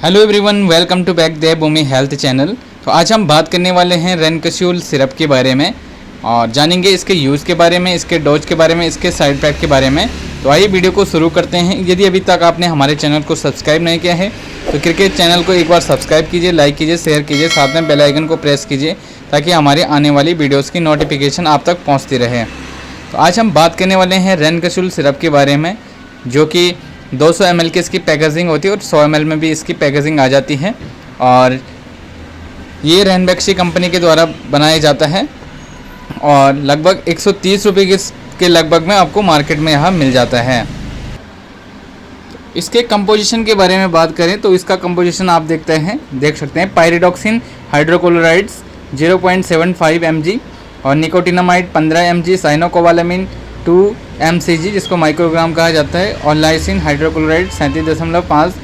Hello everyone, welcome to back Devbhoomi health channel. तो आज हम बात करने वाले हैं रेनकैप्सूल सिरप के बारे में और जानेंगे इसके यूज़ के बारे में, इसके डोज के बारे में, इसके साइड इफेक्ट के बारे में। तो आइए वीडियो को शुरू करते हैं। यदि अभी तक आपने हमारे चैनल को सब्सक्राइब नहीं किया है तो क्रिकेट चैनल को एक बार सब्सक्राइब कीजिए, लाइक कीजिए, शेयर कीजिए, साथ में बेल आइकन को प्रेस कीजिए ताकि हमारे आने वाली वीडियोज़ की नोटिफिकेशन आप तक पहुँचती रहे। तो आज हम बात करने वाले हैं रेनकैप्सूल सिरप के बारे में, जो कि 200 ml की इसकी पैकेजिंग होती है और 100 ml में भी इसकी पैकेजिंग आ जाती है। और ये रैनबैक्सी कंपनी के द्वारा बनाया जाता है और लगभग 130 रुपये के लगभग में आपको मार्केट में यहाँ मिल जाता है। इसके कंपोजिशन के बारे में बात करें तो इसका कंपोजिशन आप देख सकते हैं। पायरिडॉक्सिन हाइड्रोक्लोराइड्स 0.75 mg और निकोटिनामाइड 15 mg, साइनोकोबालामिन 2 mcg जिसको माइक्रोग्राम कहा जाता है, और लाइसिन हाइड्रोक्लोराइड 37.5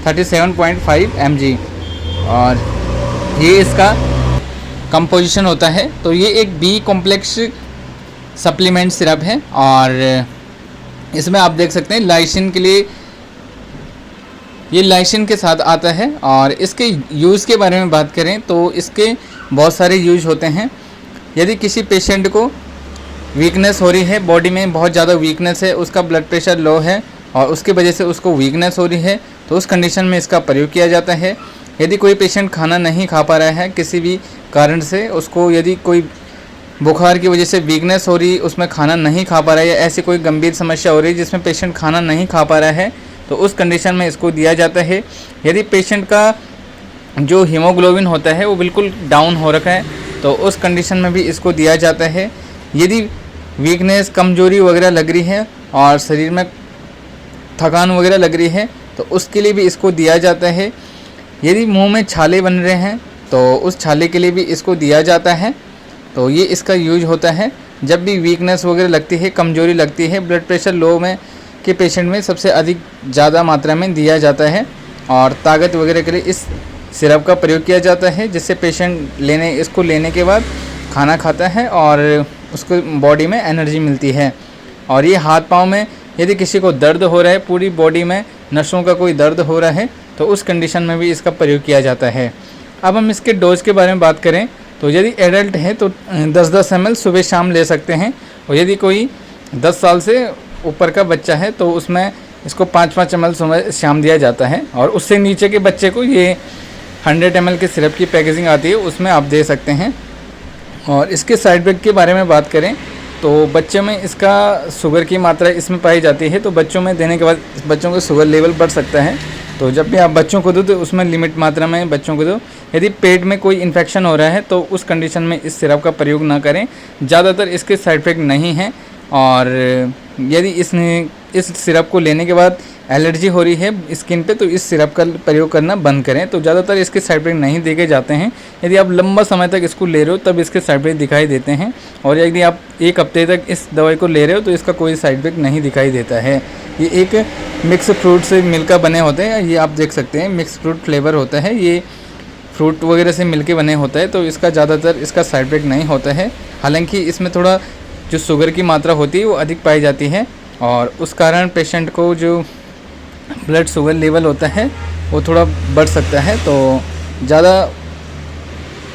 37.5 mg, और ये इसका कंपोजिशन होता है। तो ये एक बी कॉम्प्लेक्स सप्लीमेंट सिरप है और इसमें आप देख सकते हैं लाइसिन के लिए, ये लाइसिन के साथ आता है। और इसके यूज़ के बारे में बात करें तो इसके बहुत सारे यूज होते हैं। यदि किसी पेशेंट को वीकनेस हो रही है, बॉडी में बहुत ज़्यादा वीकनेस है, उसका ब्लड प्रेशर लो है और उसकी वजह से उसको वीकनेस हो रही है, तो उस कंडीशन में इसका प्रयोग किया जाता है। यदि कोई पेशेंट खाना नहीं खा पा रहा है किसी भी कारण से, उसको यदि कोई बुखार की वजह से वीकनेस हो रही, उसमें खाना नहीं खा पा रहा है, या ऐसी कोई गंभीर समस्या हो रही है जिसमें पेशेंट खाना नहीं खा पा रहा है, तो उस कंडीशन में इसको दिया जाता है। यदि पेशेंट का जो हीमोग्लोबिन होता है वो बिल्कुल डाउन हो रखा है तो उस कंडीशन में भी इसको दिया जाता है। यदि वीकनेस, कमजोरी वगैरह लग रही है और शरीर में थकान वगैरह लग रही है तो उसके लिए भी इसको दिया जाता है। यदि मुंह में छाले बन रहे हैं तो उस छाले के लिए भी इसको दिया जाता है। तो ये इसका यूज होता है जब भी वीकनेस वगैरह लगती है, कमजोरी लगती है। ब्लड प्रेशर लो में के पेशेंट में सबसे अधिक ज़्यादा मात्रा में दिया जाता है और ताकत वगैरह के लिए इस सिरप का प्रयोग किया जाता है, जिससे पेशेंट इसको लेने के बाद खाना खाता है और उसको बॉडी में एनर्जी मिलती है। और ये हाथ पाँव में यदि किसी को दर्द हो रहा है, पूरी बॉडी में नसों का कोई दर्द हो रहा है, तो उस कंडीशन में भी इसका प्रयोग किया जाता है। अब हम इसके डोज के बारे में बात करें तो यदि एडल्ट है तो 10-10 ml सुबह शाम ले सकते हैं, और यदि कोई 10 साल से ऊपर का बच्चा है तो उसमें इसको 5-5 ml सुबह शाम दिया जाता है। और उससे नीचे के बच्चे को ये 100 ml के सिरप की पैकेजिंग आती है, उसमें आप दे सकते हैं। और इसके साइड इफेक्ट के बारे में बात करें तो बच्चे में इसका शुगर की मात्रा इसमें पाई जाती है, तो बच्चों में देने के बाद बच्चों का शुगर लेवल बढ़ सकता है। तो जब भी आप बच्चों को दो तो उसमें लिमिट मात्रा में बच्चों को दो। यदि पेट में कोई इन्फेक्शन हो रहा है तो उस कंडीशन में इस सिरप का प्रयोग ना करें। ज़्यादातर इसके साइड इफेक्ट नहीं हैं। और यदि इस सिरप को लेने के बाद एलर्जी हो रही है स्किन पे तो इस सिरप का प्रयोग करना बंद करें। तो ज़्यादातर इसके साइड इफेक्ट नहीं देखे जाते हैं। यदि आप लंबा समय तक इसको ले रहे हो तब इसके साइड इफेक्ट दिखाई देते हैं, और यदि आप 1 हफ्ते तक इस दवाई को ले रहे हो तो इसका कोई साइड इफेक्ट नहीं दिखाई देता है। ये एक मिक्स फ्रूट से मिलकर बने होते हैं, ये आप देख सकते हैं मिक्स फ्रूट फ्लेवर होता है, ये फ्रूट वगैरह से मिलके बने होता है, तो इसका ज़्यादातर इसका साइड इफेक्ट नहीं होता है। हालाँकि इसमें थोड़ा जो शुगर की मात्रा होती है वो अधिक पाई जाती है और उस कारण पेशेंट को जो ब्लड शुगर लेवल होता है वो थोड़ा बढ़ सकता है। तो ज़्यादा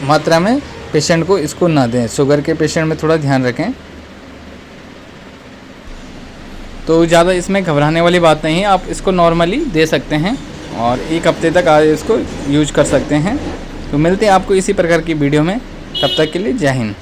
मात्रा में पेशेंट को इसको ना दें। शुगर के पेशेंट में थोड़ा ध्यान रखें। तो ज़्यादा इसमें घबराने वाली बात नहीं है, आप इसको नॉर्मली दे सकते हैं और 1 हफ्ते तक आज इसको यूज कर सकते हैं। तो मिलते हैं आपको इसी प्रकार की वीडियो में, तब तक के लिए जय हिंद।